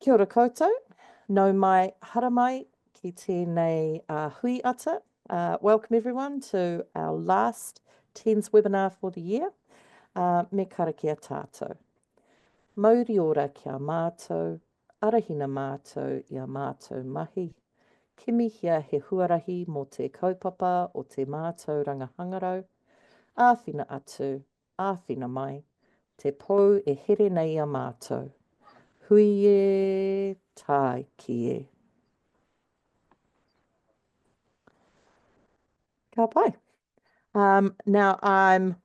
Kia ora koutou, nau mai haramai ki tēnei hui ata. Welcome everyone to our last TENS webinar for the year. Me karakia tātou. Mauri ora kia mātou, arahina mātou ia mātou mahi. Kimi hia he huarahi mō te kaupapa o te mātou rangahangarau. Āwhina atu, āwhina mai, te pou e here nei a mātou. Hui e tai ki e. Ka pai. Now I'm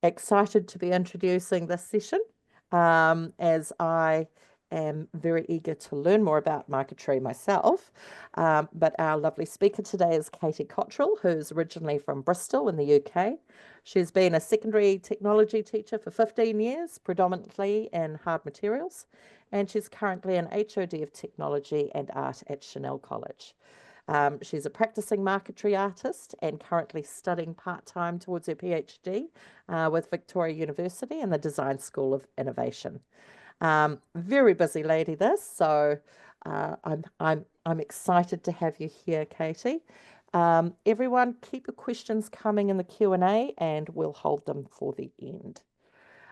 excited to be introducing this session as I am very eager to learn more about Marquetry myself. But our lovely speaker today is Katy Cottrell, who's originally from Bristol in the UK. She's been a secondary technology teacher for 15 years, predominantly in hard materials, and she's currently an HOD of Technology and Art at Chanel College. She's a practicing marquetry artist and currently studying part-time towards her PhD with Victoria University in the Design School of Innovation. Very busy lady this, so I'm excited to have you here, Katy. Everyone, keep your questions coming in the Q&A and we'll hold them for the end.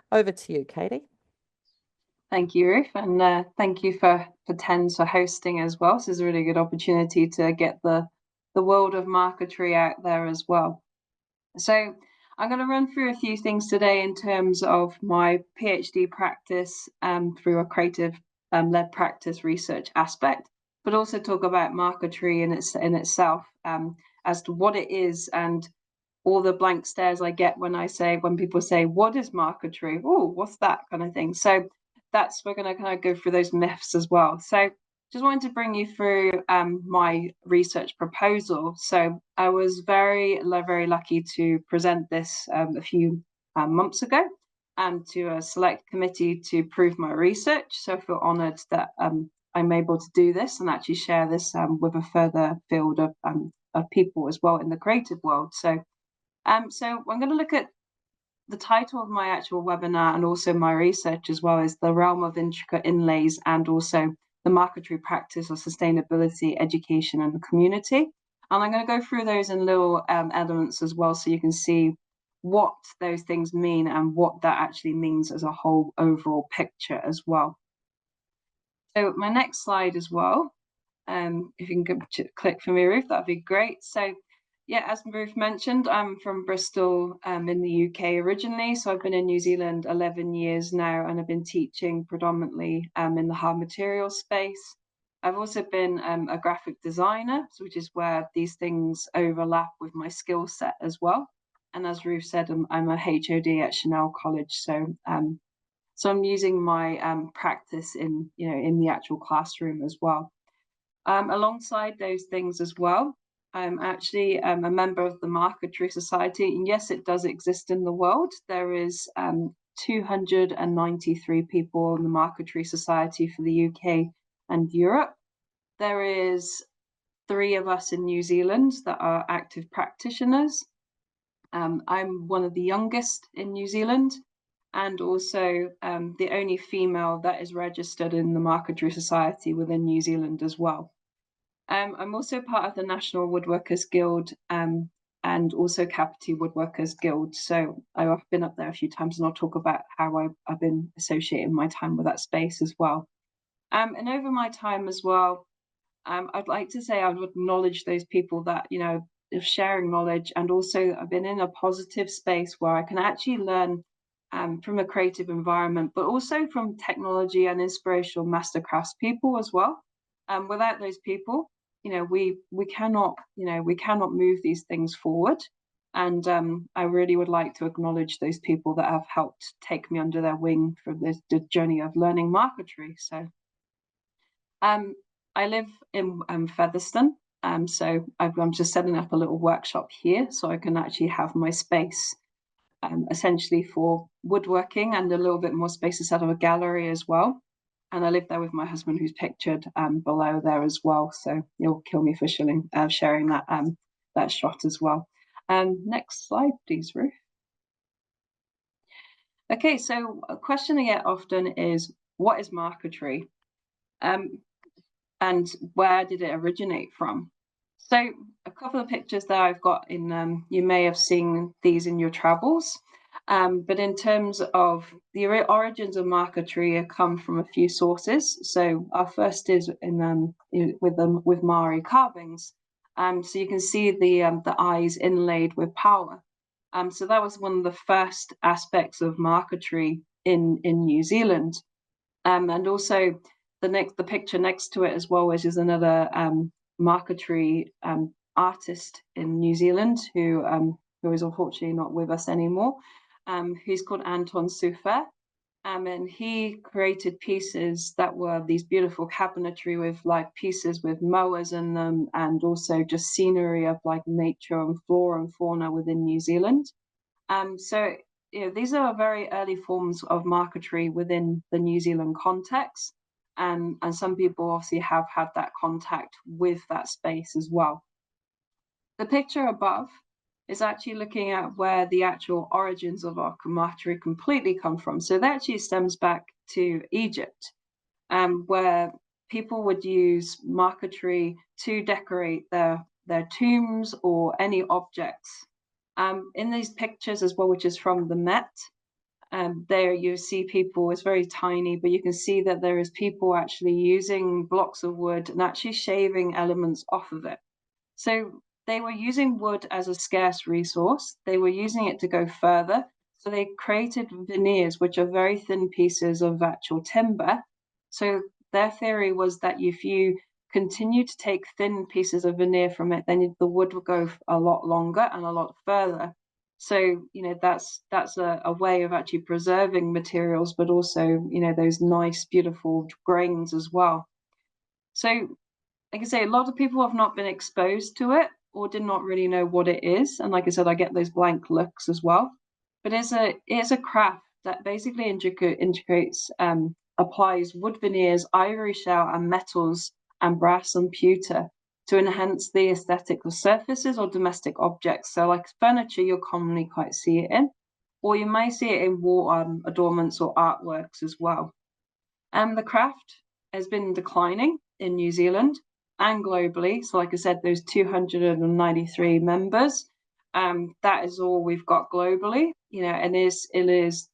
Over to you, Katy. Thank you, Ruth, and thank you for TENS for hosting as well. So it's a really good opportunity to get the world of marquetry out there as well. So I'm going to run through a few things today in terms of my PhD practice through a creative led practice research aspect, but also talk about marquetry in itself as to what it is and all the blank stares I get when people say, what is marquetry? Oh, what's that kind of thing? So we're going to kind of go through those myths as well. So just wanted to bring you through my research proposal. So I was very lucky to present this a few months ago to a select committee to prove my research. So I feel honoured that I'm able to do this and actually share this with a further field of people as well in the creative world. So I'm going to look at the title of my actual webinar and also my research as well is the realm of intricate inlays and also the marquetry practice of sustainability, education and the community. And I'm going to go through those in little elements as well so you can see what those things mean and what that actually means as a whole overall picture as well. So my next slide as well, if you can click for me, Ruth, that'd be great. So yeah, as Ruth mentioned, I'm from Bristol in the UK originally. So I've been in New Zealand 11 years now, and I've been teaching predominantly in the hard materials space. I've also been a graphic designer, which is where these things overlap with my skill set as well. And as Ruth said, I'm a HOD at Chanel College. So I'm using my practice in the actual classroom as well. Alongside those things as well, I'm actually a member of the Marquetry Society, and yes, it does exist in the world. There is 293 people in the Marquetry Society for the UK and Europe. There is 3 of us in New Zealand that are active practitioners. I'm one of the youngest in New Zealand, and also the only female that is registered in the Marquetry Society within New Zealand as well. I'm also part of the National Woodworkers Guild and also Katy Woodworkers Guild. So I've been up there a few times and I'll talk about how I've been associating my time with that space as well. And over my time as well, I'd like to say I would acknowledge those people that, of sharing knowledge, and also I've been in a positive space where I can actually learn from a creative environment, but also from technology and inspirational masterclass people as well. Without those people, we cannot move these things forward. And I really would like to acknowledge those people that have helped take me under their wing for the journey of learning marquetry. So I live in Featherstone. So I'm just setting up a little workshop here so I can actually have my space essentially for woodworking and a little bit more space to set up a gallery as well. And I live there with my husband, who's pictured below there as well. So you'll kill me for sharing that shot as well. Next slide, please, Ruth. Okay, so a question I get often is, what is marquetry? and where did it originate from? So a couple of pictures that I've got in, you may have seen these in your travels, but in terms of the origins of marquetry come from a few sources. So our first is with Maori carvings. So you can see the eyes inlaid with power. So that was one of the first aspects of marquetry in New Zealand. And also the picture next to it as well, which is another marquetry artist in New Zealand who is unfortunately not with us anymore. Who's called Anton Souffert. And he created pieces that were these beautiful cabinetry with like pieces with mowers in them, and also just scenery of like nature and flora and fauna within New Zealand. So these are very early forms of marquetry within the New Zealand context, and some people obviously have had that contact with that space as well. The picture above is actually looking at where the actual origins of our marquetry completely come from. So that actually stems back to Egypt, where people would use marquetry to decorate their tombs or any objects. In these pictures as well, which is from the Met, there you see people, it's very tiny, but you can see that there is people actually using blocks of wood and actually shaving elements off of it. So they were using wood as a scarce resource. They were using it to go further. So they created veneers, which are very thin pieces of actual timber. So their theory was that if you continue to take thin pieces of veneer from it, then the wood will go a lot longer and a lot further. So that's a way of actually preserving materials, but also those nice, beautiful grains as well. So like I say, a lot of people have not been exposed to it or did not really know what it is. And like I said, I get those blank looks as well. But it's a craft that basically integrates, applies wood veneers, ivory shell, and metals and brass and pewter to enhance the aesthetic of surfaces or domestic objects. So like furniture, you'll commonly quite see it in, or you may see it in wall adornments or artworks as well. And the craft has been declining in New Zealand and globally. So like I said, those 293 members, that is all we've got globally, and is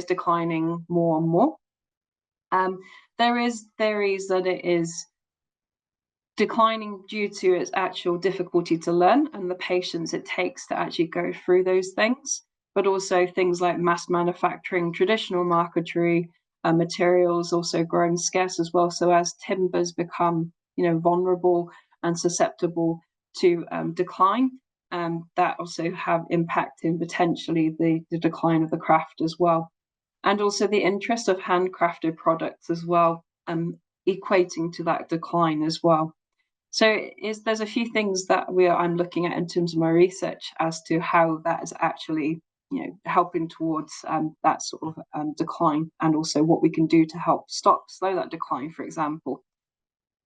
declining more and more. There is theories that it is declining due to its actual difficulty to learn and the patience it takes to actually go through those things, but also things like mass manufacturing traditional marquetry materials also grown scarce as well. So as timbers become vulnerable and susceptible to decline, that also have impact in potentially the decline of the craft as well, and also the interest of handcrafted products as well, equating to that decline as well. So there's a few things that I'm looking at in terms of my research as to how that is actually helping towards that sort of decline, and also what we can do to help slow that decline, for example.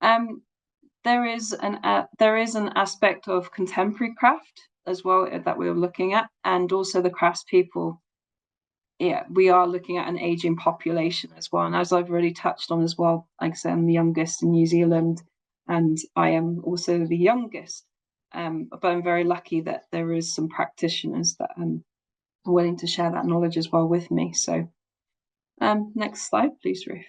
There is an aspect of contemporary craft as well that we're looking at, and also the craftspeople. Yeah, we are looking at an aging population as well. And as I've already touched on as well, like I said, I'm the youngest in New Zealand, and I am also the youngest. But I'm very lucky that there is some practitioners that are willing to share that knowledge as well with me. So next slide, please, Ruth.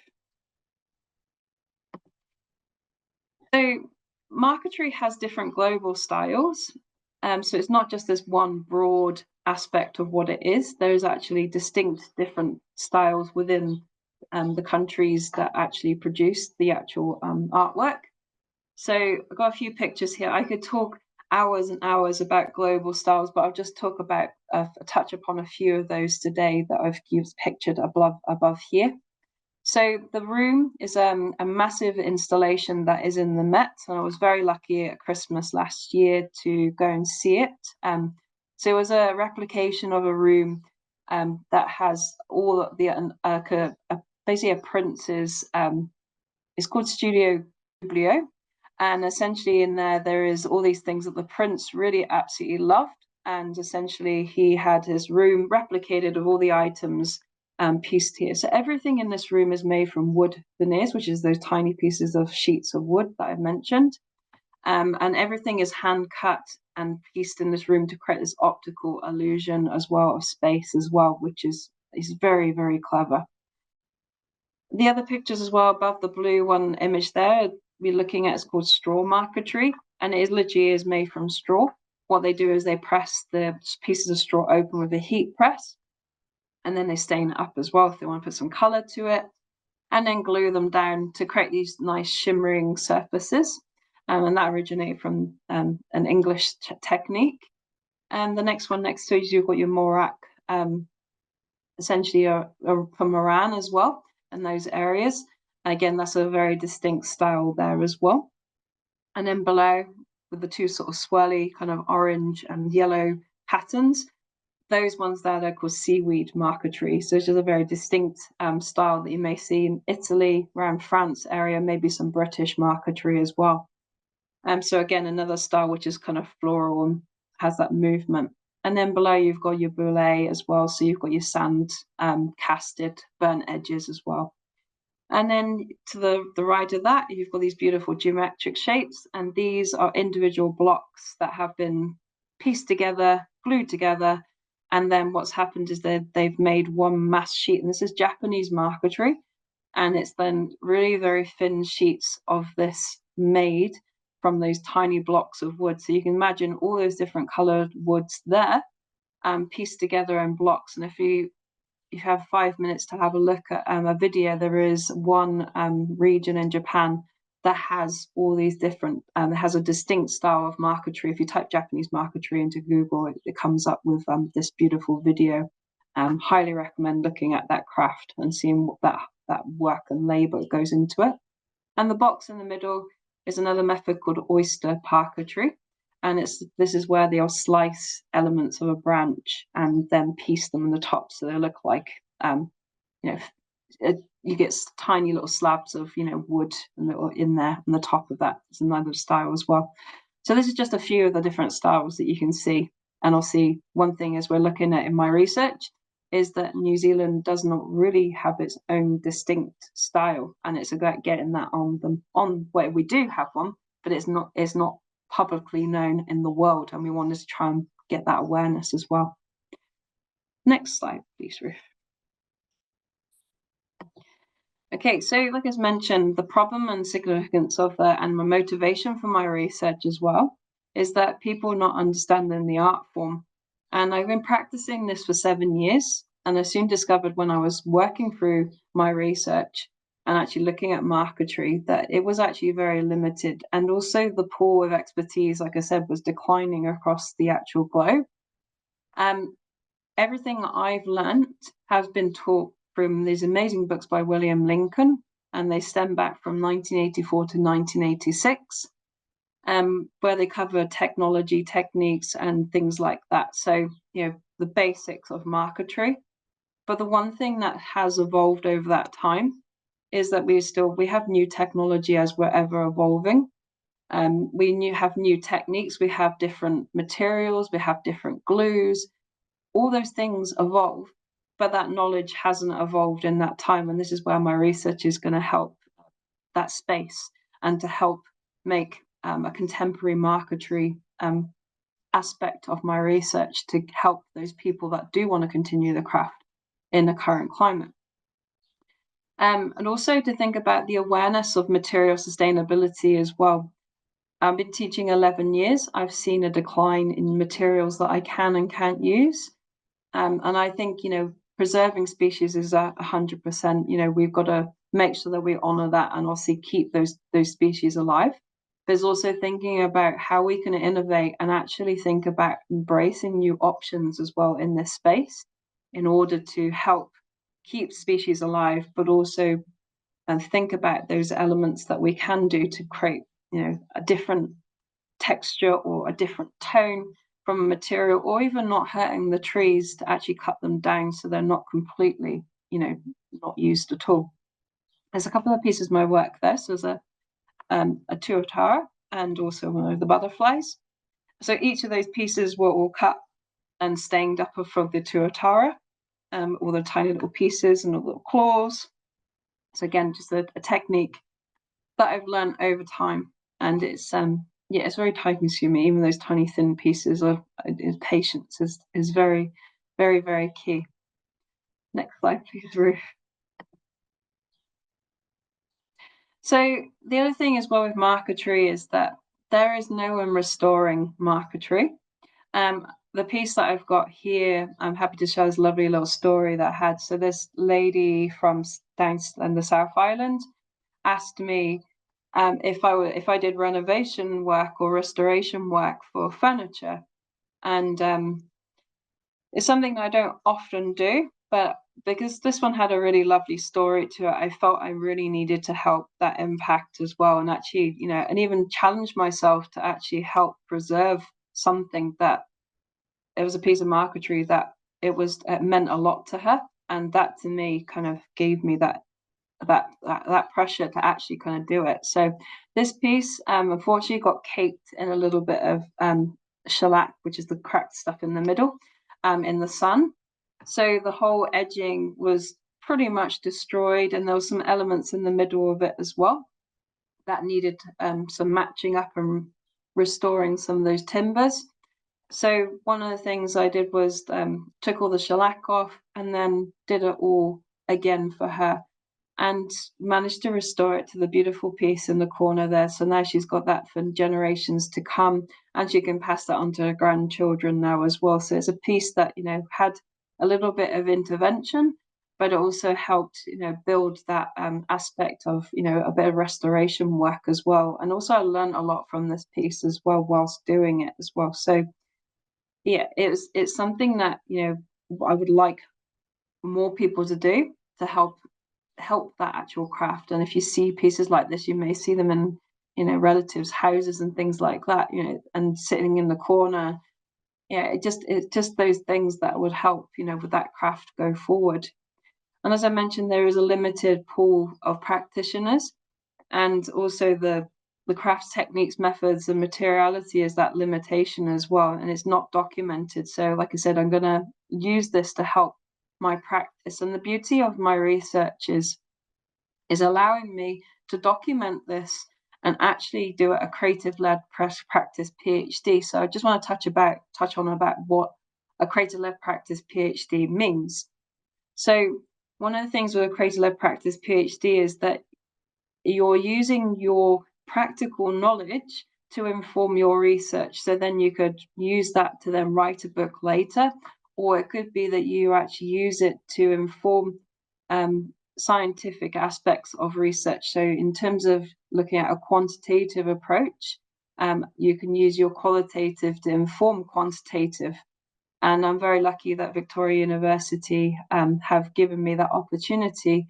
So marquetry has different global styles. So it's not just this one broad aspect of what it is. There's actually distinct different styles within the countries that actually produce the actual artwork. So I've got a few pictures here. I could talk hours and hours about global styles, but I'll just talk about touch upon a few of those today that I've used pictured above here. So the room is a massive installation that is in the Met, and I was very lucky at Christmas last year to go and see it. So it was a replication of a room that has all the basically a prince's. It's called Studio Biblio, and essentially in there is all these things that the prince really absolutely loved, and essentially he had his room replicated of all the items pieced here. So everything in this room is made from wood veneers, which is those tiny pieces of sheets of wood that I've mentioned. And everything is hand cut and pieced in this room to create this optical illusion as well of space as well, which is very, very clever. The other pictures as well above the blue one image there we're looking at is called straw marquetry, and it literally is made from straw. What they do is they press the pieces of straw open with a heat press, and then they stain it up as well if they want to put some color to it, and then glue them down to create these nice shimmering surfaces. And that originated from an English technique. And the next one next to it, you've got your Morak, essentially from Iran as well, in those areas. Again, that's a very distinct style there as well. And then below, with the two sort of swirly kind of orange and yellow patterns, those ones there, they're called seaweed marquetry. So it's just a very distinct style that you may see in Italy, around France area, maybe some British marquetry as well. So again, another style which is kind of floral and has that movement. And then below you've got your boulet as well. So you've got your sand casted burnt edges as well. And then to the right of that, you've got these beautiful geometric shapes. And these are individual blocks that have been pieced together, glued together. And then what's happened is that they've made one mass sheet. And this is Japanese marquetry. And it's then really very thin sheets of this made from those tiny blocks of wood. So you can imagine all those different colored woods there pieced together in blocks. And if you have 5 minutes to have a look at a video, there is one region in Japan that has all these different, it has a distinct style of marquetry. If you type Japanese marquetry into Google, it comes up with this beautiful video. Highly recommend looking at that craft and seeing what that work and labor goes into it. And the box in the middle is another method called oyster parquetry. And this is where they'll slice elements of a branch and then piece them in the top so they look like, you get tiny little slabs of, wood in there, and the top of that is another style as well. So this is just a few of the different styles that you can see. And I'll see one thing as we're looking at in my research is that New Zealand does not really have its own distinct style, and it's about getting that on where we do have one, but it's not publicly known in the world, and we wanted to try and get that awareness as well. Next slide, please, Ruth. Okay, so like I mentioned, the problem and significance of that and my motivation for my research as well is that people not understanding the art form. And I've been practicing this for 7 years, and I soon discovered when I was working through my research and actually looking at marquetry that it was actually very limited. And also the pool of expertise, like I said, was declining across the actual globe. Everything that I've learned has been taught from these amazing books by William Lincoln, and they stem back from 1984 to 1986, where they cover technology, techniques, and things like that. So, the basics of marquetry. But the one thing that has evolved over that time is that we have new technology as we're ever evolving. We have new techniques, we have different materials, we have different glues. All those things evolve, but that knowledge hasn't evolved in that time. And this is where my research is going to help that space and to help make a contemporary marquetry aspect of my research to help those people that do want to continue the craft in the current climate. And also to think about the awareness of material sustainability as well. I've been teaching 11 years. I've seen a decline in materials that I can and can't use. And I think, preserving species is 100%. We've got to make sure that we honor that and also keep those species alive. There's also thinking about how we can innovate and actually think about embracing new options as well in this space in order to help keep species alive, but also think about those elements that we can do to create, a different texture or a different tone from a material, or even not hurting the trees to actually cut them down so they're not completely, not used at all. There's a couple of pieces of my work there. So there's a tuatara and also one of the butterflies. So each of those pieces were all cut and stained up from the tuatara. all the tiny little pieces and all the little claws. So again, just a technique that I've learned over time, and it's yeah, it's very time consuming. Even those tiny thin pieces of patience is very, very, very key. Next slide, please, Ruth. So the other thing as well with marquetry is that there is no one restoring marquetry. The piece that I've got here, I'm happy to share this lovely little story that I had. So this lady from down in the South Island asked me if I did renovation work or restoration work for furniture, and it's something I don't often do, but because this one had a really lovely story to it, I felt I really needed to help that impact as well, and actually, you know, and even challenge myself to actually help preserve something that it was a piece of marquetry that it meant a lot to her, and that to me kind of gave me that pressure to actually kind of do it. So this piece unfortunately got caked in a little bit of shellac, which is the cracked stuff in the middle, in the sun. So the whole edging was pretty much destroyed, and there was some elements in the middle of it as well that needed some matching up and restoring some of those timbers. So one of the things I did was took all the shellac off and then did it all again for her, and managed to restore it to the beautiful piece in the corner there. So now she's got that for generations to come, and she can pass that on to her grandchildren now as well. So it's a piece that, you know, had a little bit of intervention, but it also helped, you know, build that aspect of, you know, a bit of restoration work as well. And also I learned a lot from this piece as well whilst doing it as well. So yeah, it's something that, you know, I would like more people to do to help that actual craft. And if you see pieces like this, you may see them in, you know, relatives' houses and things like that, you know, and sitting in the corner. Yeah, it's just those things that would help, you know, with that craft go forward. And as I mentioned, there is a limited pool of practitioners, and also the crafts techniques, methods, and materiality is that limitation as well, and it's not documented. So like I said, I'm going to use this to help my practice, and the beauty of my research is allowing me to document this and actually do a creative-led practice PhD. So I just want to touch on about what a creative-led practice PhD means. So one of the things with a creative-led practice PhD is that you're using your practical knowledge to inform your research. So then you could use that to then write a book later, or it could be that you actually use it to inform scientific aspects of research. So in terms of looking at a quantitative approach, you can use your qualitative to inform quantitative. And I'm very lucky that Victoria University have given me that opportunity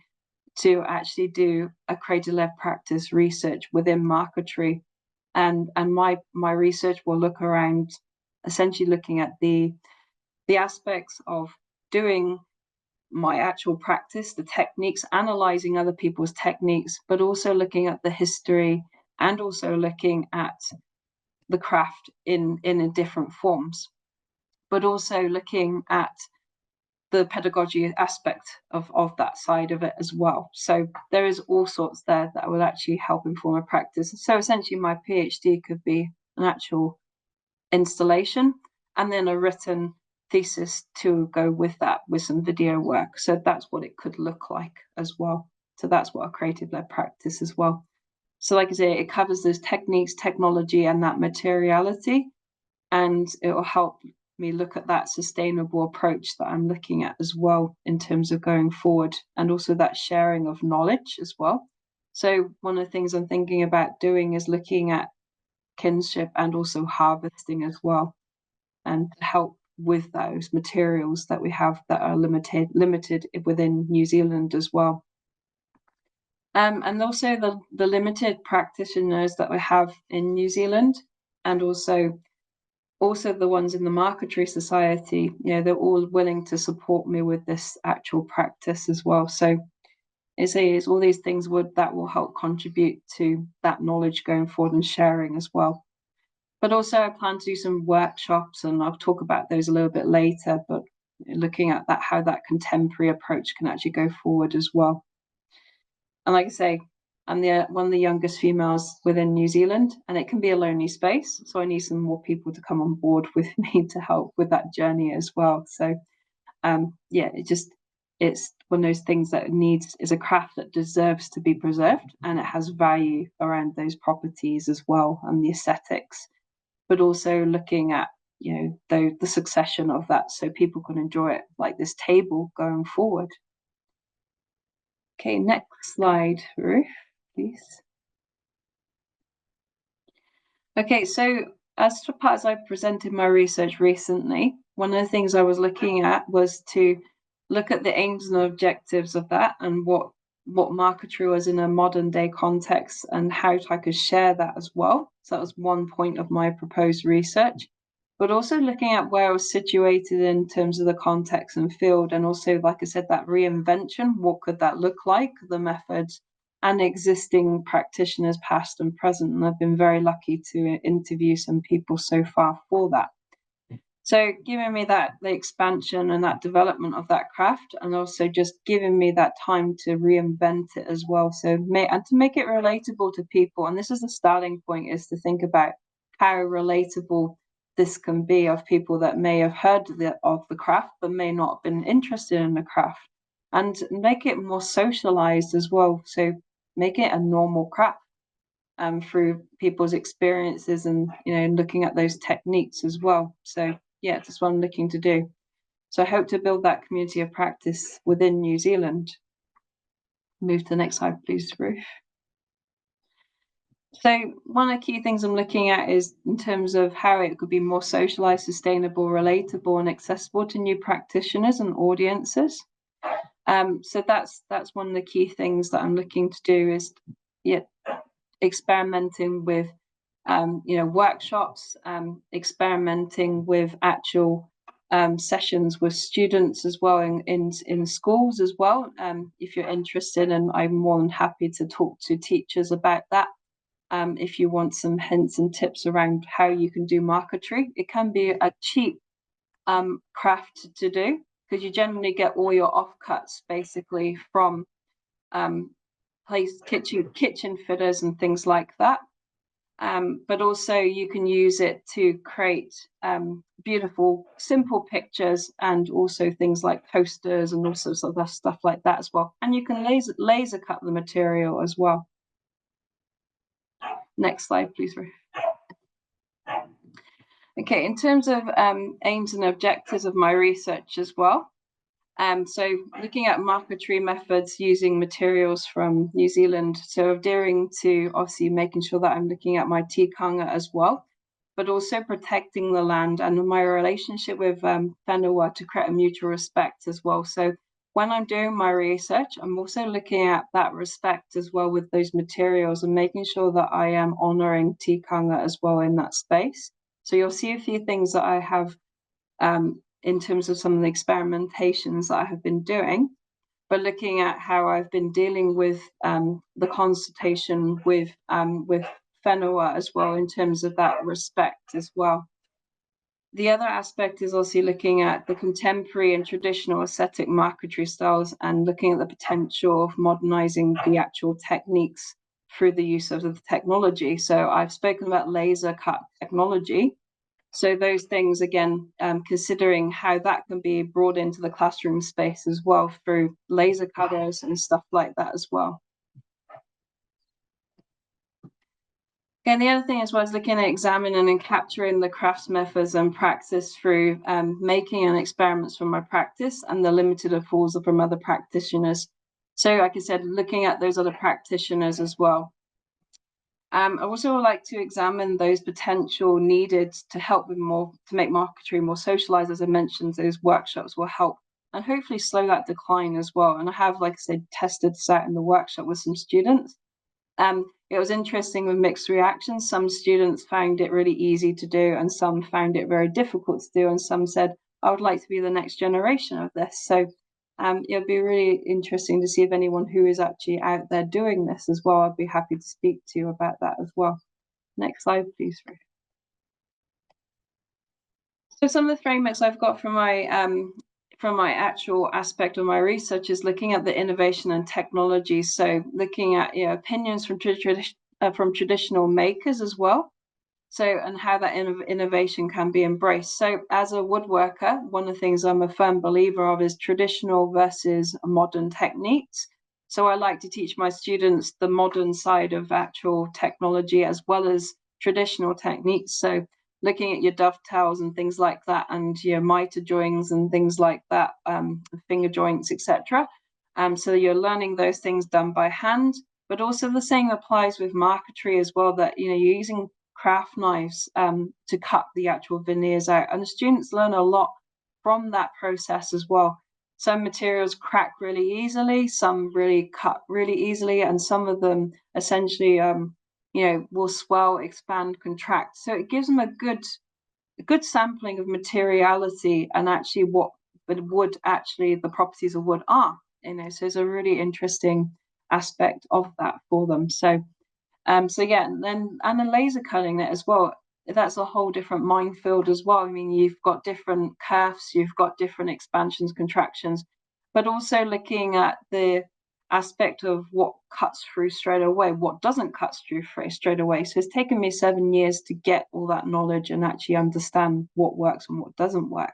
to actually do a creative-led practice research within marquetry. And my research will look around, essentially looking at the aspects of doing my actual practice, the techniques, analyzing other people's techniques, but also looking at the history, and also looking at the craft in different forms, but also looking at the pedagogy aspect of that side of it as well. So there is all sorts there that will actually help inform a practice. So essentially my PhD could be an actual installation and then a written thesis to go with that, with some video work. So that's what it could look like as well. So that's what a creative-led practice as well. So like I say, it covers those techniques, technology, and that materiality, and it will help me look at that sustainable approach that I'm looking at as well in terms of going forward, and also that sharing of knowledge as well. So one of the things I'm thinking about doing is looking at kinship and also harvesting as well, and help with those materials that we have that are limited within New Zealand as well. And also the limited practitioners that we have in New Zealand, and also the ones in the Marquetry Society, you know, they're all willing to support me with this actual practice as well. So it's all these things that will help contribute to that knowledge going forward and sharing as well. But also I plan to do some workshops, and I'll talk about those a little bit later, but looking at that, how that contemporary approach can actually go forward as well. And like I say, I'm one of the youngest females within New Zealand, and it can be a lonely space. So I need some more people to come on board with me to help with that journey as well. So yeah, it's one of those things that is a craft that deserves to be preserved, and it has value around those properties as well and the aesthetics, but also looking at, you know, the succession of that so people can enjoy it, like this table going forward. Okay, next slide, Ruth, please. Okay, so as I presented my research recently, one of the things I was looking at was to look at the aims and objectives of that, and what marquetry was in a modern day context, and how I could share that as well. So that was one point of my proposed research, but also looking at where I was situated in terms of the context and field, and also, like I said, that reinvention, what could that look like, the methods, and existing practitioners past and present. And I've been very lucky to interview some people so far for that. So giving me the expansion and that development of that craft, and also just giving me that time to reinvent it as well. So and to make it relatable to people. And this is the starting point, is to think about how relatable this can be of people that may have heard of the craft, but may not have been interested in the craft, and make it more socialized as well. So make it a normal craft through people's experiences, and, you know, looking at those techniques as well. So yeah, that's what I'm looking to do. So I hope to build that community of practice within New Zealand. Move to the next slide, please, Ruth. So one of the key things I'm looking at is in terms of how it could be more socialized, sustainable, relatable, and accessible to new practitioners and audiences. So that's one of the key things that I'm looking to do, is experimenting with you know, workshops, experimenting with actual sessions with students as well in schools as well. If you're interested, and I'm more than happy to talk to teachers about that. If you want some hints and tips around how you can do marquetry, it can be a cheap craft to do, because you generally get all your offcuts basically from kitchen fitters and things like that. But also you can use it to create beautiful, simple pictures, and also things like posters and all sorts of stuff like that as well. And you can laser cut the material as well. Next slide, please, Ruth. Okay, in terms of aims and objectives of my research as well. So looking at marquetry methods using materials from New Zealand, so adhering to obviously making sure that I'm looking at my tikanga as well, but also protecting the land and my relationship with whenua to create a mutual respect as well. So when I'm doing my research, I'm also looking at that respect as well with those materials, and making sure that I am honouring tikanga as well in that space. So you'll see a few things that I have in terms of some of the experimentations that I have been doing, but looking at how I've been dealing with the consultation with whenua as well, in terms of that respect as well. The other aspect is also looking at the contemporary and traditional aesthetic marquetry styles, and looking at the potential of modernizing the actual techniques through the use of the technology. So I've spoken about laser cut technology. So those things, again, considering how that can be brought into the classroom space as well through laser cutters and stuff like that as well. And the other thing as well is looking at examining and capturing the crafts methods and practice through making and experiments from my practice, and the limited tools from other practitioners. So like I said, looking at those other practitioners as well. I also would like to examine those potential needed to help with to make marquetry more socialized. As I mentioned, those workshops will help and hopefully slow that decline as well. And I have, like I said, tested this out in the workshop with some students. It was interesting with mixed reactions. Some students found it really easy to do, and some found it very difficult to do, and some said, I would like to be the next generation of this. So it'll be really interesting to see if anyone who is actually out there doing this as well. I'd be happy to speak to you about that as well. Next slide, please, Ruth. So some of the frameworks I've got from from my actual aspect of my research is looking at the innovation and technology. So looking at opinions from traditional makers as well. So, and how that innovation can be embraced. So as a woodworker, one of the things I'm a firm believer of is traditional versus modern techniques. So I like to teach my students the modern side of actual technology as well as traditional techniques. So looking at your dovetails and things like that, and your miter joints and things like that, finger joints, etc. So you're learning those things done by hand, but also the same applies with marquetry as well, that you're using craft knives to cut the actual veneers out, and the students learn a lot from that process as well. Some materials crack really easily, some really cut really easily, and some of them essentially will swell, expand, contract. So it gives them a good sampling of materiality and actually what wood actually the properties of wood are. So it's a really interesting aspect of that for them. So yeah, and then laser cutting it as well. That's a whole different minefield as well. I mean, you've got different curves, you've got different expansions, contractions, but also looking at the aspect of what cuts through straight away, what doesn't cut through straight away. So it's taken me 7 years to get all that knowledge and actually understand what works and what doesn't work.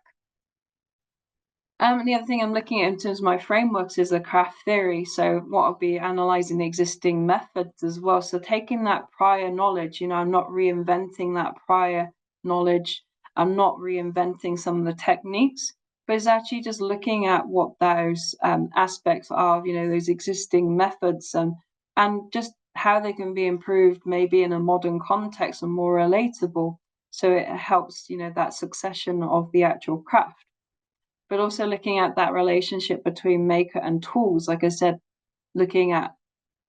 The other thing I'm looking at in terms of my frameworks is the craft theory. So what I'll be analyzing the existing methods as well. So taking that prior knowledge, I'm not reinventing that prior knowledge. I'm not reinventing some of the techniques, but it's actually just looking at what those aspects are, those existing methods and just how they can be improved, maybe in a modern context and more relatable. So it helps, that succession of the actual craft, but also looking at that relationship between maker and tools. Like I said, looking at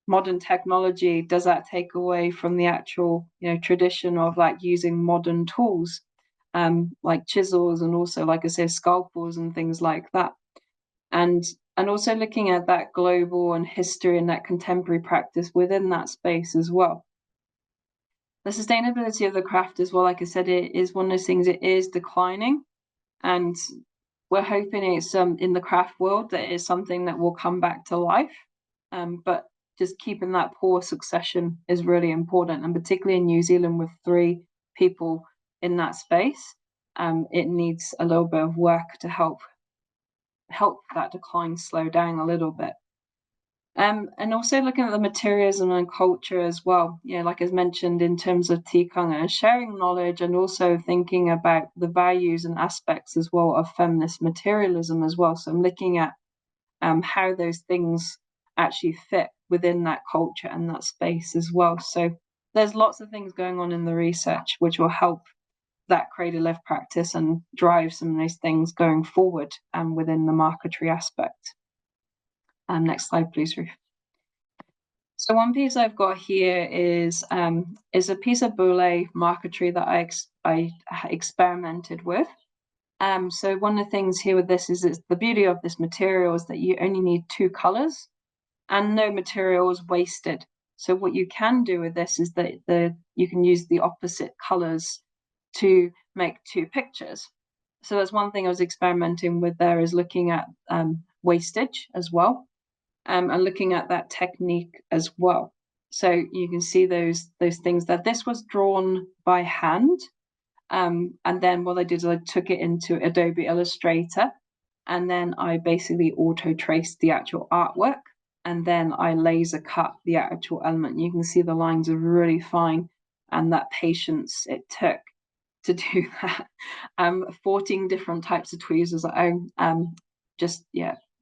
modern technology, does that take away from the actual tradition of like using modern tools, like chisels, and also, like I said, scalpels and things like that, and also looking at that global and history and that contemporary practice within that space as well. The sustainability of the craft as well, like I said, it is one of those things, it is declining, and we're hoping it's in the craft world that is something that will come back to life. But just keeping that poor succession is really important, and particularly in New Zealand with 3 people in that space, it needs a little bit of work to help that decline slow down a little bit. And also looking at the materialism and culture as well, like as mentioned in terms of tikanga and sharing knowledge, and also thinking about the values and aspects as well of feminist materialism as well. So I'm looking at how those things actually fit within that culture and that space as well. So there's lots of things going on in the research which will help that creative live practice and drive some of those things going forward within the marquetry aspect. Next slide, please, Ruth. So one piece I've got here is a piece of boule marquetry that I experimented with. So one of the things here with this is the beauty of this material is that you only need 2 colors and no material is wasted. So what you can do with this is that you can use the opposite colors to make 2 pictures. So that's one thing I was experimenting with there, is looking at wastage as well. And looking at that technique as well. So you can see those things that this was drawn by hand. And then what I did is I took it into Adobe Illustrator, and then I basically auto traced the actual artwork, and then I laser cut the actual element. You can see the lines are really fine, and that patience it took to do that. 14 different types of tweezers. Just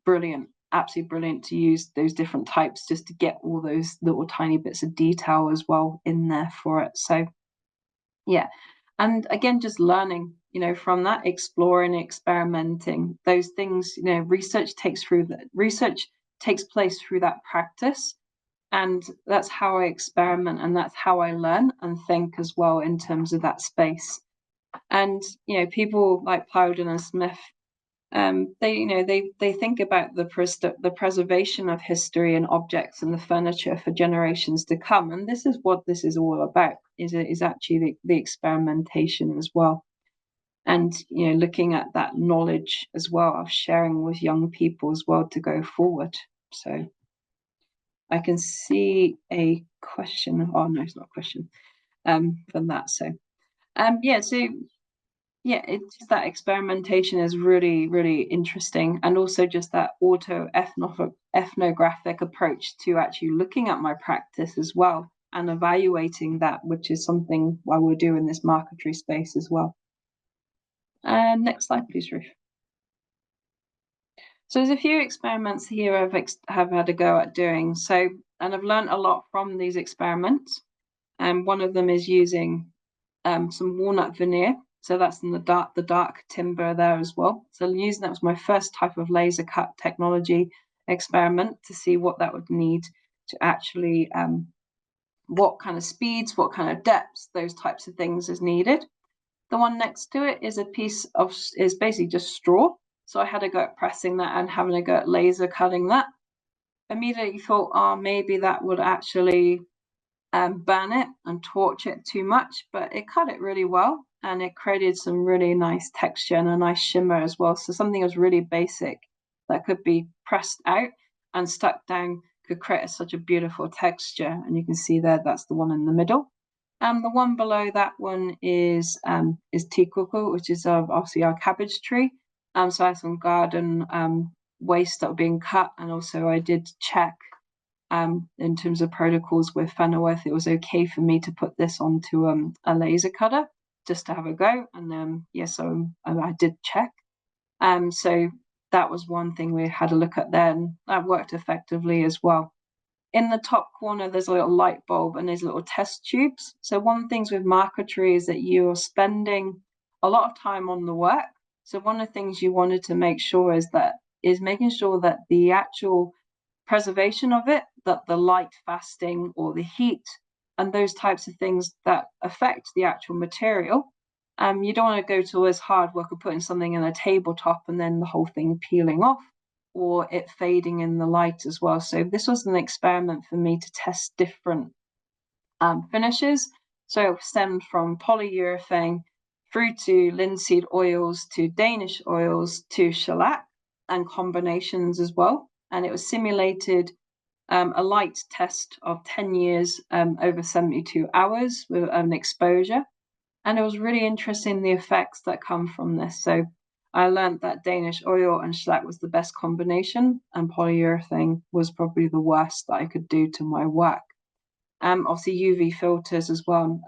brilliant. Absolutely brilliant to use those different types just to get all those little tiny bits of detail as well in there for it. So yeah, and again, just learning from that, exploring, experimenting those things. Research takes place through that practice, and that's how I experiment, and that's how I learn and think as well in terms of that space. And people like Plowden and Smith, they think about the preservation of history and objects and the furniture for generations to come, and this is what this is all about. Is actually the experimentation as well. and looking at that knowledge as well of sharing with young people as well to go forward. So I can see a question. Oh no, it's not a question from that. So yeah, it's just that experimentation is really, really interesting, and also just that ethnographic approach to actually looking at my practice as well and evaluating that, which is something I will do in this marquetry space as well. And next slide, please, Ruth. So there's a few experiments here have had a go at doing. So, and I've learned a lot from these experiments. And one of them is using some walnut veneer. So that's in the dark timber there as well. So using that was my first type of laser cut technology experiment to see what that would need to actually, what kind of speeds, what kind of depths, those types of things is needed. The one next to it is is basically just straw. So I had a go at pressing that and having a go at laser cutting that. Immediately thought, oh, maybe that would actually burn it and torch it too much, but it cut it really well, and it created some really nice texture and a nice shimmer as well. So something that was really basic that could be pressed out and stuck down could create such a beautiful texture. And you can see there, that's the one in the middle. And the one below that one is tea cocoa, which is obviously our cabbage tree. So I had some garden waste that were being cut, and also I did check in terms of protocols with Fenowith, it was okay for me to put this onto a laser cutter just to have a go. And so I did check. So that was one thing we had a look at there, and that worked effectively as well. In the top corner, there's a little light bulb and there's little test tubes. So one of the things with marquetry is that you're spending a lot of time on the work. So one of the things you wanted to make sure is making sure that the actual preservation of it, that the light fasting or the heat and those types of things that affect the actual material. You don't want to go to all this hard work of putting something in a tabletop and then the whole thing peeling off or it fading in the light as well. So this was an experiment for me to test different finishes. So it stemmed from polyurethane through to linseed oils to Danish oils to shellac and combinations as well. And it was simulated a light test of 10 years over 72 hours with an exposure. And it was really interesting the effects that come from this. So I learned that Danish oil and shellac was the best combination, and polyurethane was probably the worst that I could do to my work. Obviously UV filters as well,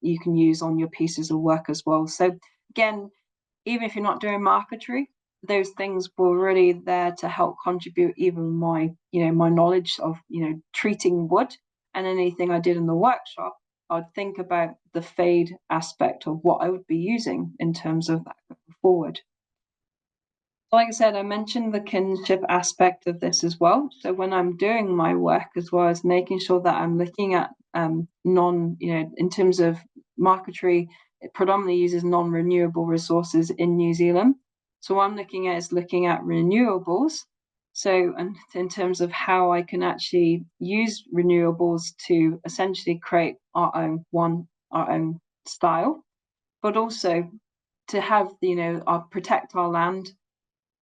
you can use on your pieces of work as well. So again, even if you're not doing marquetry, those things were really there to help contribute even my knowledge of treating wood. And anything I did in the workshop, I'd think about the fade aspect of what I would be using in terms of that going forward. Like I said, I mentioned the kinship aspect of this as well. So when I'm doing my work as well as making sure that I'm looking at in terms of marquetry, it predominantly uses non-renewable resources in New Zealand. So what I'm looking at is looking at renewables. So, and in terms of how I can actually use renewables to essentially create our own style, but also to have protect our land,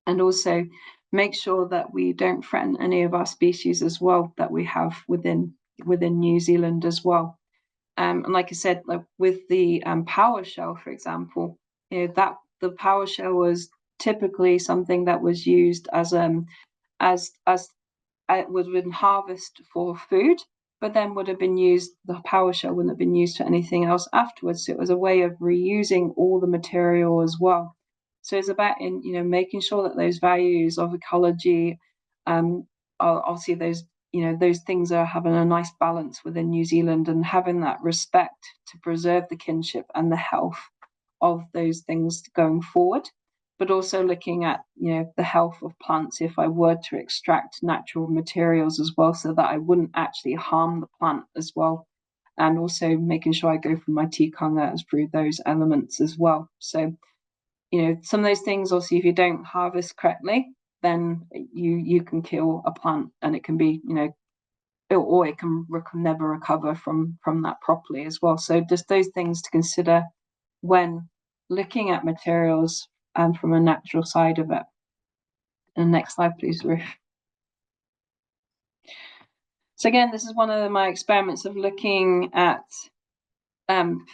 and also make sure that we don't threaten any of our species as well that we have within New Zealand as well. And like I said, like with the PowerShell, for example, that the PowerShell was typically something that was used as would have been harvest for food, but then would have been used, the PowerShell wouldn't have been used for anything else afterwards. So it was a way of reusing all the material as well. So it's about making sure that those values of ecology, are obviously those things are having a nice balance within New Zealand, and having that respect to preserve the kinship and the health of those things going forward, but also looking at the health of plants if I were to extract natural materials as well, so that I wouldn't actually harm the plant as well, and also making sure I go through my tikanga through those elements as well. So some of those things, also, if you don't harvest correctly, then you can kill a plant, and it can be or it can never recover from that properly as well. So just those things to consider when looking at materials from a natural side of it. And next slide, please, Ruth. So again, this is one of my experiments of looking at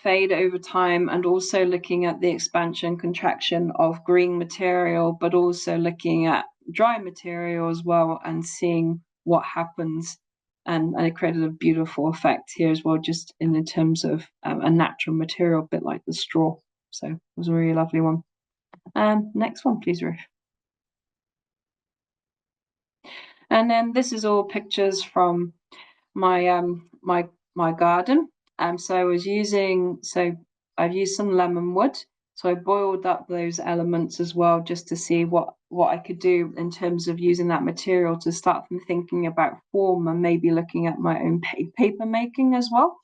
fade over time, and also looking at the expansion contraction of green material, but also looking at dry material as well and seeing what happens. And it created a beautiful effect here as well, just in terms of a natural material, a bit like the straw. So it was a really lovely one. Next one, please, Ruth. And then this is all pictures from my my garden. So I've used some lemon wood. So I boiled up those elements as well, just to see what I could do in terms of using that material to start from thinking about form, and maybe looking at my own paper making as well,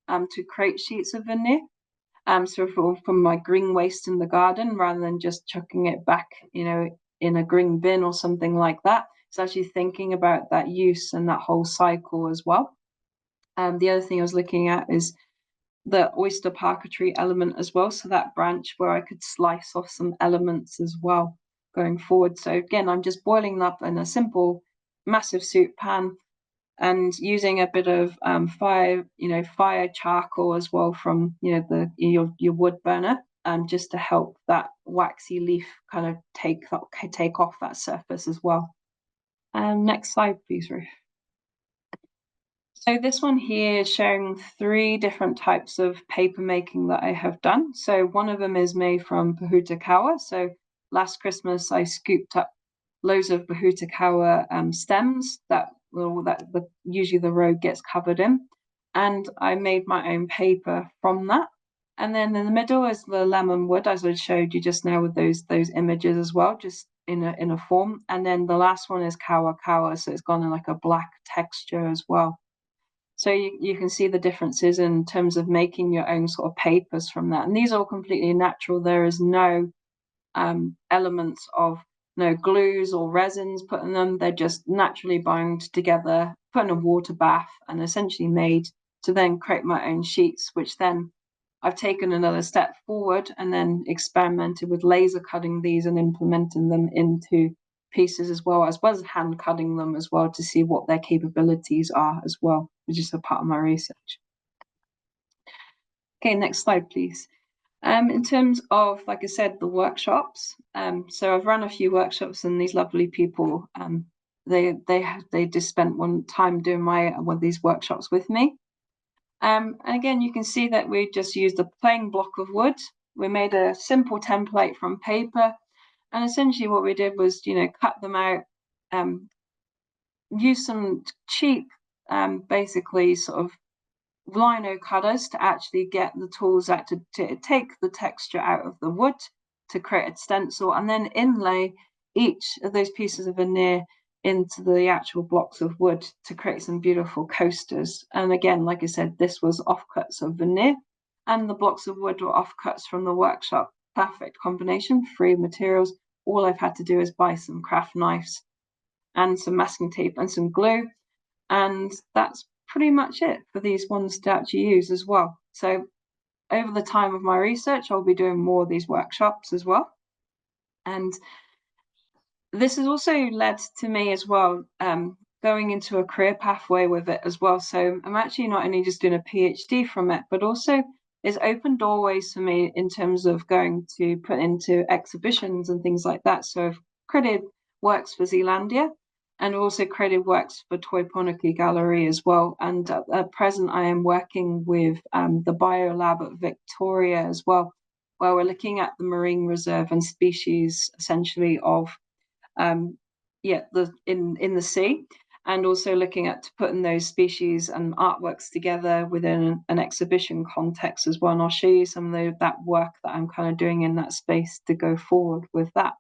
to create sheets of veneer. So from my green waste in the garden, rather than just chucking it back, in a green bin or something like that. It's actually thinking about that use and that whole cycle as well. The other thing I was looking at is the oyster parquetry element as well. So that branch where I could slice off some elements as well going forward. So again, I'm just boiling up in a simple, massive soup pan, and using a bit of fire charcoal as well from your wood burner, just to help that waxy leaf kind of take off that surface as well. Next slide, please, Ruth. So this one here is showing 3 different types of paper making that I have done. So one of them is made from Pohutakawa. So last Christmas I scooped up loads of Pohutakawa stems that usually the road gets covered in, and I made my own paper from that. And then in the middle is the lemon wood, as I showed you just now with those images as well, just in a form. And then the last one is kawa, so it's gone in like a black texture as well. So you can see the differences in terms of making your own sort of papers from that. And these are all completely natural. There is no elements of no glues or resins put in them. They're just naturally bound together, put in a water bath, and essentially made to then create my own sheets, which then I've taken another step forward and then experimented with laser cutting these and implementing them into pieces as well as hand cutting them as well, to see what their capabilities are as well, which is a part of my research. Okay, next slide, please. In terms of, like I said, the workshops, so I've run a few workshops, and these lovely people, they just spent one time doing one of these workshops with me. And again, you can see that we just used a plain block of wood. We made a simple template from paper, and essentially what we did was, cut them out, use some cheap, basically sort of lino cutters to actually get the tools out to take the texture out of the wood to create a stencil, and then inlay each of those pieces of veneer into the actual blocks of wood to create some beautiful coasters. And again, like I said, this was offcuts of veneer, and the blocks of wood were offcuts from the workshop. Perfect combination, free materials. All I've had to do is buy some craft knives and some masking tape and some glue, and that's pretty much it for these ones to actually use as well. So over the time of my research, I'll be doing more of these workshops as well. And this has also led to me as well, going into a career pathway with it as well. So I'm actually not only just doing a PhD from it, but also it's opened doorways for me in terms of going to put into exhibitions and things like that. So I've created works for Zealandia, and also created works for Toi Ponaki Gallery as well. And at present, I am working with the Biolab at Victoria as well, where we're looking at the marine reserve and species essentially of in the sea, and also looking at putting those species and artworks together within an exhibition context as well. And I'll show you some of that work that I'm kind of doing in that space to go forward with that.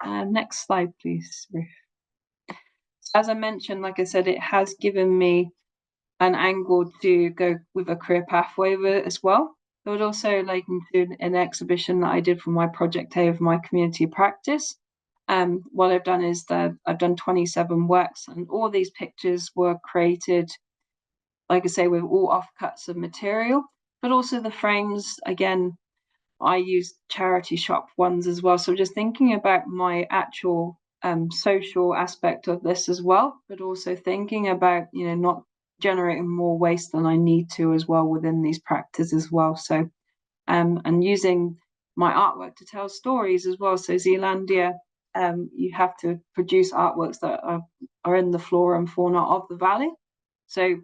Next slide, please, Ruth. As I mentioned, like I said, it has given me an angle to go with a career pathway with it as well. It would also like include an exhibition that I did for my project A of my community practice. What I've done is that I've done 27 works, and all these pictures were created, like I say, with all offcuts of material, but also the frames, again, I use charity shop ones as well. So just thinking about my actual social aspect of this as well, but also thinking about, not generating more waste than I need to as well within these practices as well. So and using my artwork to tell stories as well. So Zealandia, you have to produce artworks that are in the flora and fauna of the valley. So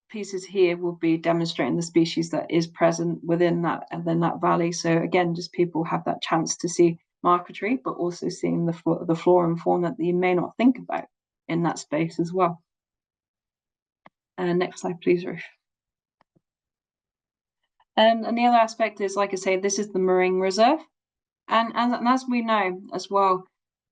pieces here will be demonstrating the species that is present within that and then that valley. So again, just people have that chance to see Marquetry, but also seeing the flora and fauna that you may not think about in that space as well. Next slide, please, Ruth. And the other aspect is, like I say, this is the marine reserve. And as we know as well,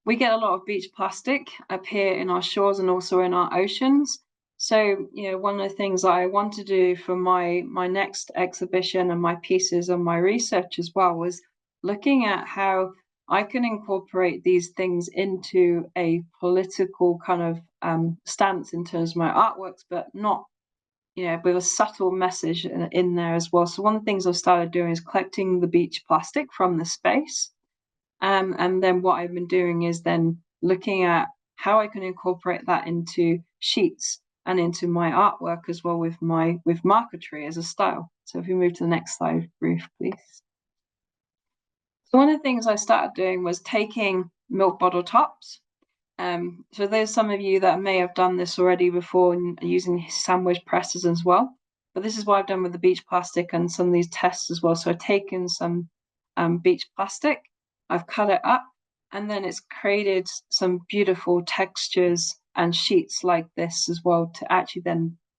we get a lot of beach plastic up here in our shores and also in our oceans. So, one of the things that I want to do for my next exhibition and my pieces and my research as well was looking at how I can incorporate these things into a political kind of stance in terms of my artworks, but not with a subtle message in there as well. So one of the things I've started doing is collecting the beach plastic from the space. And then what I've been doing is then looking at how I can incorporate that into sheets and into my artwork as well with Marquetry as a style. So if we move to the next slide, Ruth, please. So one of the things I started doing was taking milk bottle tops. So there's some of you that may have done this already before using sandwich presses as well. But this is what I've done with the beach plastic and some of these tests as well. So I've taken some beach plastic, I've cut it up, and then it's created some beautiful textures and sheets like this as well to actually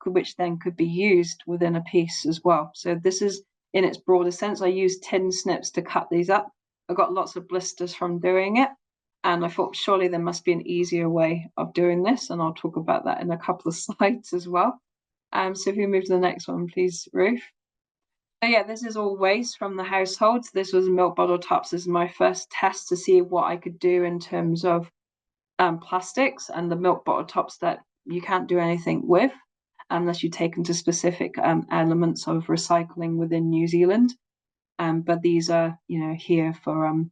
which then could be used within a piece as well. So this is in its broader sense. I used tin snips to cut these up. I got lots of blisters from doing it. And I thought, surely there must be an easier way of doing this. And I'll talk about that in a couple of slides as well. So if you move to the next one, please, Ruth. So yeah, this is all waste from the household. This was milk bottle tops. This is my first test to see what I could do in terms of plastics and the milk bottle tops that you can't do anything with unless you take them to specific elements of recycling within New Zealand. But these are, here for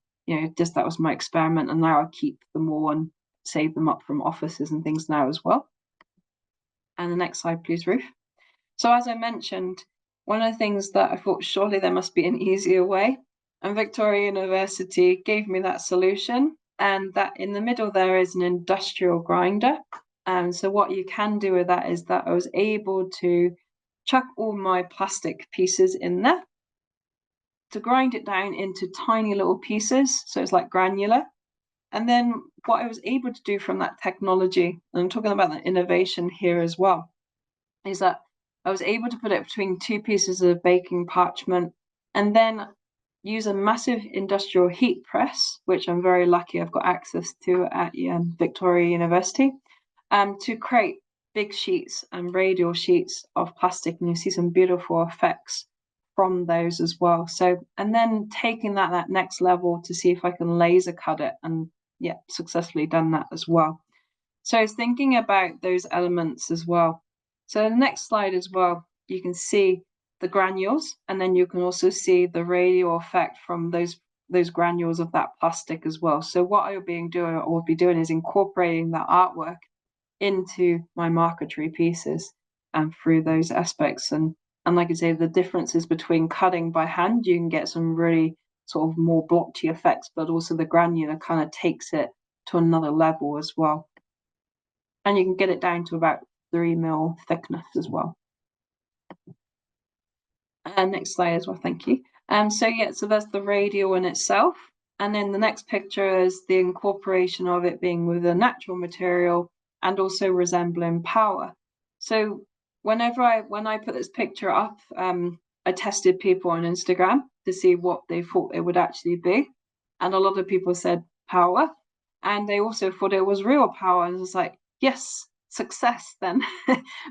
just that was my experiment, and now I keep them all and save them up from offices and things now as well. And the next slide, please, Ruth. So as I mentioned, one of the things that I thought surely there must be an easier way, and Victoria University gave me that solution. And that in the middle there is an industrial grinder. And so what you can do with that is that I was able to chuck all my plastic pieces in there, to grind it down into tiny little pieces, so it's like granular. And then what I was able to do from that technology, and I'm talking about the innovation here as well, is that I was able to put it between two pieces of baking parchment and then use a massive industrial heat press, which I'm very lucky I've got access to at Victoria University, to create big sheets and radial sheets of plastic. And you see some beautiful effects from those as well. So, and then taking that next level to see if I can laser cut it, and yeah, successfully done that as well. So I was thinking about those elements as well. So the next slide as well, you can see the granules, and then you can also see the radial effect from those granules of that plastic as well. So what I will be doing is incorporating that artwork into my Marquetry pieces and through those aspects. And like I say, the differences between cutting by hand, you can get some really sort of more blotchy effects, but also the granular kind of takes it to another level as well. And you can get it down to about 3 mil thickness as well. And next slide as well, thank you. So yeah, so that's the radial in itself. And then the next picture is the incorporation of it being with a natural material and also resembling power. So when I put this picture up, I tested people on Instagram to see what they thought it would actually be. And a lot of people said power. And they also thought it was real power. And it was like, yes, success then,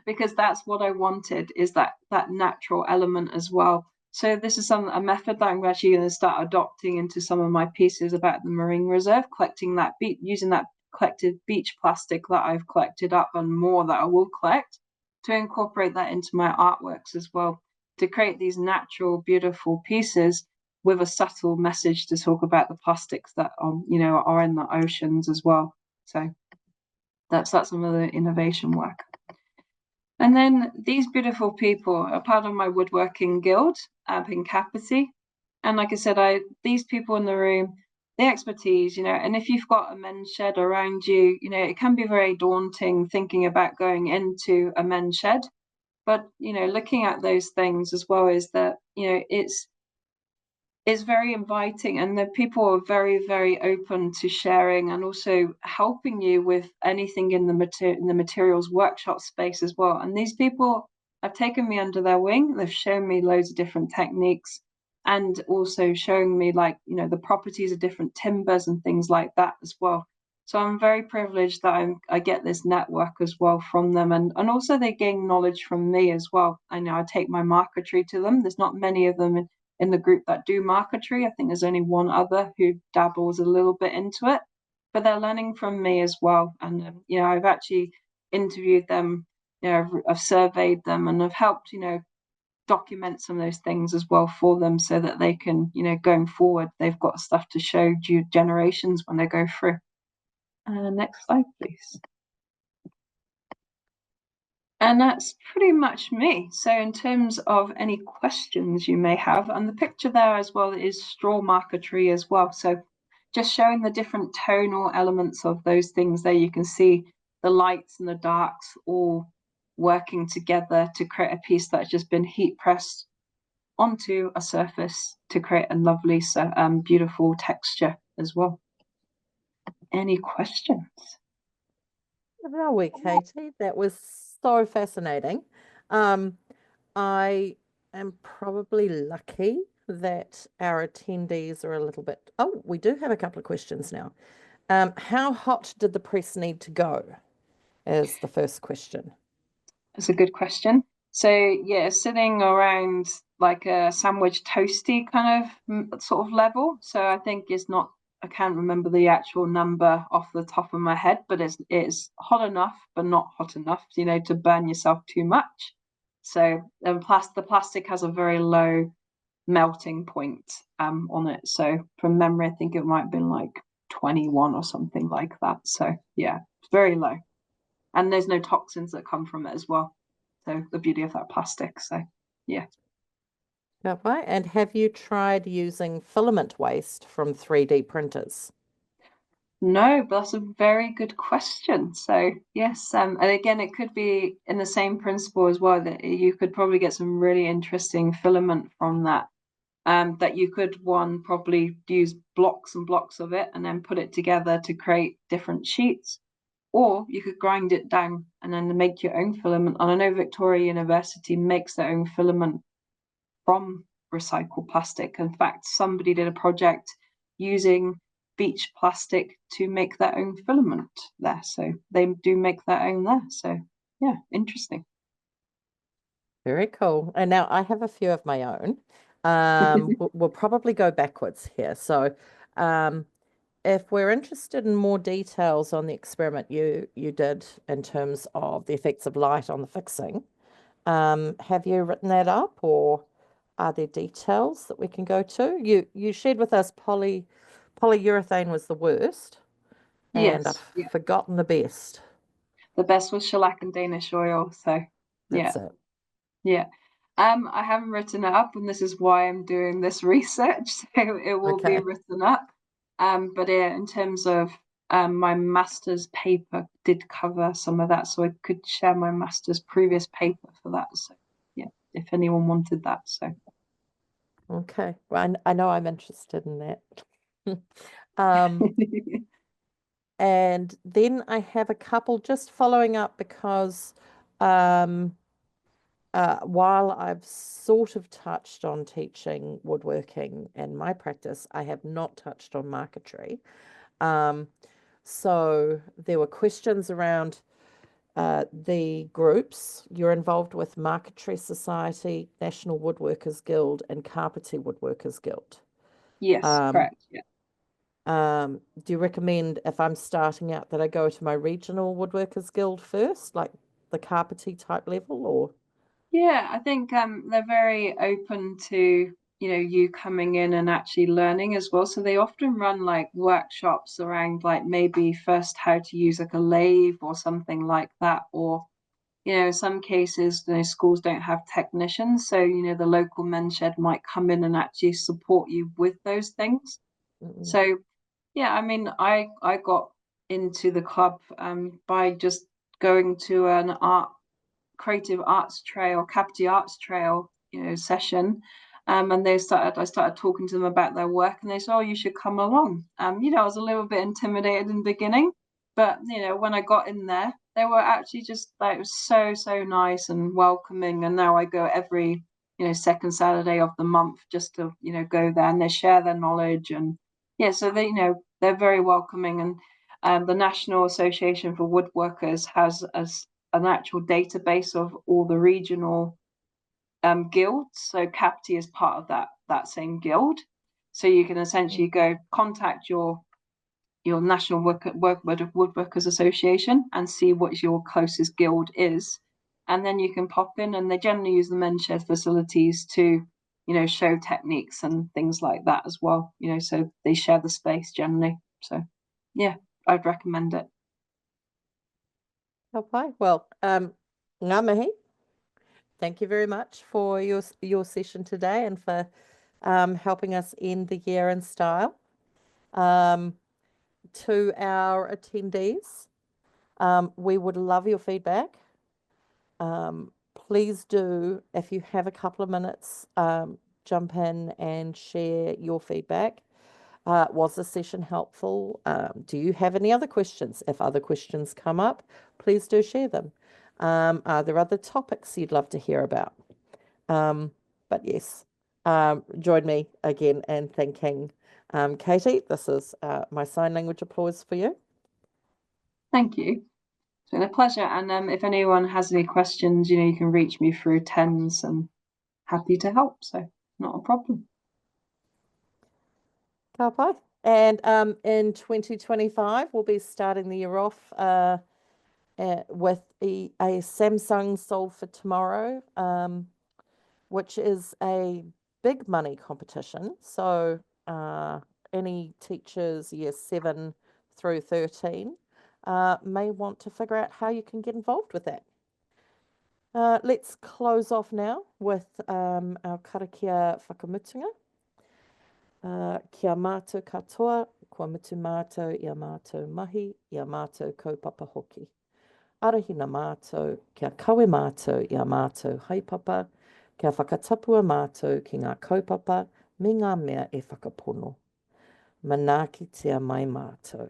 because that's what I wanted, is that natural element as well. So this is a method that I'm actually going to start adopting into some of my pieces about the marine reserve, collecting that using that collected beach plastic that I've collected up and more that I will collect, to incorporate that into my artworks as well, to create these natural, beautiful pieces with a subtle message to talk about the plastics that are in the oceans as well. So that's some of the innovation work. And then these beautiful people are part of my woodworking guild up in Katy. And like I said, these people in the room, the expertise, and if you've got a men's shed around you, it can be very daunting thinking about going into a men's shed. But, looking at those things as well is that, it's very inviting, and the people are very, very open to sharing and also helping you with anything in the materials workshop space as well. And these people have taken me under their wing. They've shown me loads of different techniques, and also showing me the properties of different timbers and things like that as well. So I'm very privileged that I get this network as well from them, and also they gain knowledge from me as well. I know I take my marquetry to them. There's not many of them in the group that do marquetry. I think there's only one other who dabbles a little bit into it, but they're learning from me as well. And I've actually interviewed them, I've surveyed them, and I've helped document some of those things as well for them, so that they can, going forward, they've got stuff to show generations when they go through. Next slide, please. And that's pretty much me. So in terms of any questions you may have, and the picture there as well is straw marquetry as well. So just showing the different tonal elements of those things there. You can see the lights and the darks all working together to create a piece that's just been heat pressed onto a surface to create a lovely, beautiful texture as well. Any questions? Are we, Katy? That was so fascinating. Um, I am probably lucky that our attendees are a little bit. Oh, we do have a couple of questions now. How hot did the press need to go? Is the first question. That's a good question. So yeah, sitting around like a sandwich toasty kind of sort of level. So I think it's not. I can't remember the actual number off the top of my head, but it's hot enough, but not hot enough, to burn yourself too much. So the plastic has a very low melting point on it. So from memory, I think it might have been like 21 or something like that. So yeah, it's very low. And there's no toxins that come from it as well. So the beauty of that plastic. So yeah. Okay. And have you tried using filament waste from 3D printers? No, but that's a very good question. So yes, and again, it could be in the same principle as well, that you could probably get some really interesting filament from that. That you could probably use blocks and blocks of it and then put it together to create different sheets. Or you could grind it down and then make your own filament. And I know Victoria University makes their own filament from recycled plastic. In fact, somebody did a project using beach plastic to make their own filament there. So they do make their own there. So yeah, interesting. Very cool. And now I have a few of my own. We'll probably go backwards here. So, if we're interested in more details on the experiment you did in terms of the effects of light on the fixing, have you written that up, or are there details that we can go to? You shared with us polyurethane was the worst, and Yes, I've yeah. forgotten the best. The best was shellac and Danish oil. So yeah, That's it. yeah. I haven't written it up, and this is why I'm doing this research. So it will be Okay. written up. But yeah, in terms of my master's paper did cover some of that, so I could share my master's previous paper for that. So yeah, if anyone wanted that. So Okay. Well, I know I'm interested in that. Um, and then I have a couple just following up because um, while I've sort of touched on teaching woodworking in my practice, I have not touched on marquetry. Um, so there were questions around the groups. You're involved with Marquetry Society, National Woodworkers Guild, and Carpentry Woodworkers Guild. yes, Um, correct. Yeah. do you recommend if I'm starting out that I go to my regional woodworkers guild first, like the carpentry type level, or? Yeah, I think they're very open to, you coming in and actually learning as well. So they often run like workshops around like maybe first how to use like a lathe or something like that. Or, in some cases, schools don't have technicians. So, the local men's shed might come in and actually support you with those things. Mm-mm. So, yeah, I mean, I got into the club by just going to an creative arts trail, Katy arts trail, session. And I started talking to them about their work, and they said, "Oh, you should come along." I was a little bit intimidated in the beginning, but when I got in there, they were actually just like, it was so nice and welcoming. And now I go every, second Saturday of the month just to, go there, and they share their knowledge. And yeah, so they're very welcoming. And the National Association for Woodworkers has an actual database of all the regional guilds. So CAPTI is part of that same guild. So you can essentially go contact your National Woodworkers Association and see what your closest guild is. And then you can pop in, and they generally use the men's shed facilities to, show techniques and things like that as well. So they share the space generally. So yeah, I'd recommend it. Okay, well, ngā mihi. Thank you very much for your session today and for helping us end the year in style. To our attendees, we would love your feedback. Please do, if you have a couple of minutes, jump in and share your feedback. Was the session helpful? Do you have any other questions? If other questions come up, please do share them. Are there other topics you'd love to hear about? But yes, join me again in thanking Katy. This is my sign language applause for you. Thank you. It's been a pleasure. And if anyone has any questions, you can reach me through TENS, and happy to help. So not a problem. Ka pai. And in 2025, we'll be starting the year off with a Samsung Sold for Tomorrow, which is a big money competition. So any teachers year 7 through 13 may want to figure out how you can get involved with that. Let's close off now with our karakia whakamutunga. Kia mātou katoa, kua mutu mātou i a mātou mahi, i a mātou kaupapa hoki. Arahina mātou, kia kawe mātou i a mātou haipapa, kia whakatapua mātou ki ngā kaupapa, me ngā mea e whakapono. Manaaki tia mai mātou.